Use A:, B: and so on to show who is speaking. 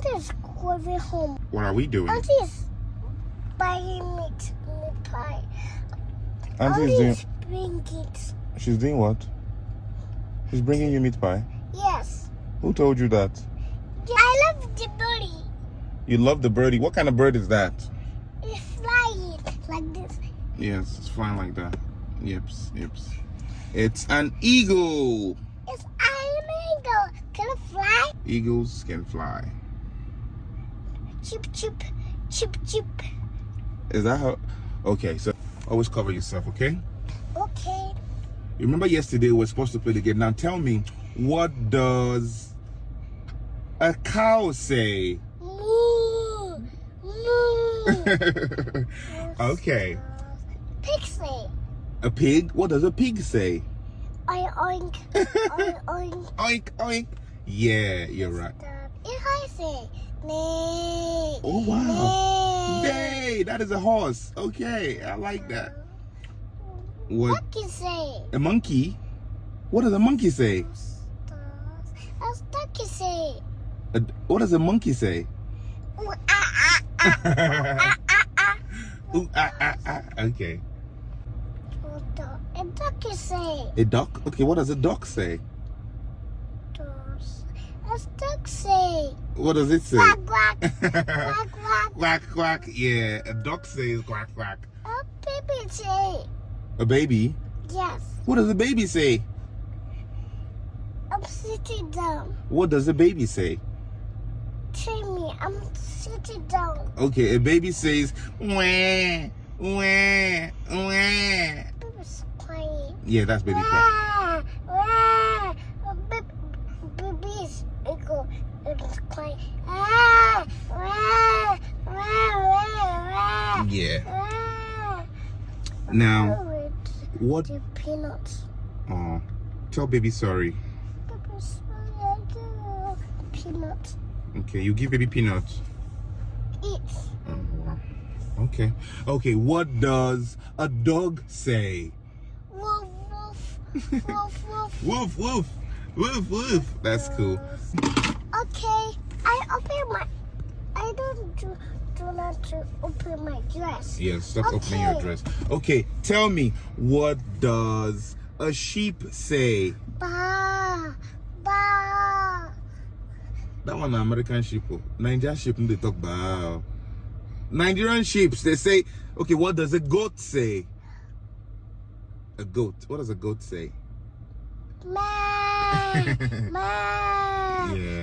A: Auntie's going home.
B: What are we doing?
A: Auntie's buying meat pie.
B: Auntie's doing.
A: Bring it.
B: She's doing what? She's bringing you meat pie.
A: Yes.
B: Who told you that?
A: I love the birdie.
B: You love the birdie. What kind of bird is that?
A: It's flying like this.
B: Yes, it's flying like that. Yips. It's an eagle.
A: It's an eagle. Can it fly?
B: Eagles can fly.
A: Chip, chip, chip, chip.
B: Is that how? Okay, so always cover yourself, okay?
A: Okay.
B: You remember yesterday we were supposed to play the game. Now tell me, what does a cow say?
A: Moo. Moo.
B: Okay.
A: Pig say.
B: A pig? What does a pig say?
A: Oink, oink. Oink, oink.
B: Oink, oink. Yeah, you're right.
A: If I say neigh.
B: Oh, wow.
A: Neigh.
B: Yay, that is a horse. Okay, I like that. What?
A: Monkey say.
B: A monkey? What does a monkey say?
A: A ducky say.
B: What does a monkey say?
A: Ooh, ah, ah, ah.
B: Ooh, ah, ah, ah. Okay.
A: A ducky say.
B: A duck? Okay, what does a duck say?
A: A duck say.
B: What does it say?
A: Quack, quack. Quack, quack.
B: Quack, quack. Yeah, a duck says quack, quack.
A: A baby say.
B: A baby?
A: Yes.
B: What does a baby say?
A: I'm sitting down.
B: What does a baby say?
A: Tell me, I'm sitting down.
B: Okay, a baby says wah, wah, wah.
A: Baby's crying.
B: Yeah, that's baby cry.
A: Wah, wah. Baby's crying. Ah, wah, wah, wah, wah.
B: Yeah.
A: Wah.
B: Now,
A: Oh,
B: what?
A: the peanuts.
B: Oh, tell baby sorry.
A: Baby's peanuts.
B: Okay, you give baby peanuts.
A: Eat.
B: Oh, wow. Okay. Okay, what does a dog say?
A: Woof, woof. Woof, woof.
B: Woof, woof. Woof, woof. That's cool.
A: Okay, I don't do not to open my dress.
B: Yes, stop opening your dress. Okay, tell me, what does a sheep say?
A: Ba, ba.
B: That one, American sheep. Nigerian sheep, they talk about. Nigerian sheep, they say, okay, what does a goat say? A goat. What does a goat say?
A: Ma, ma.
B: Yeah.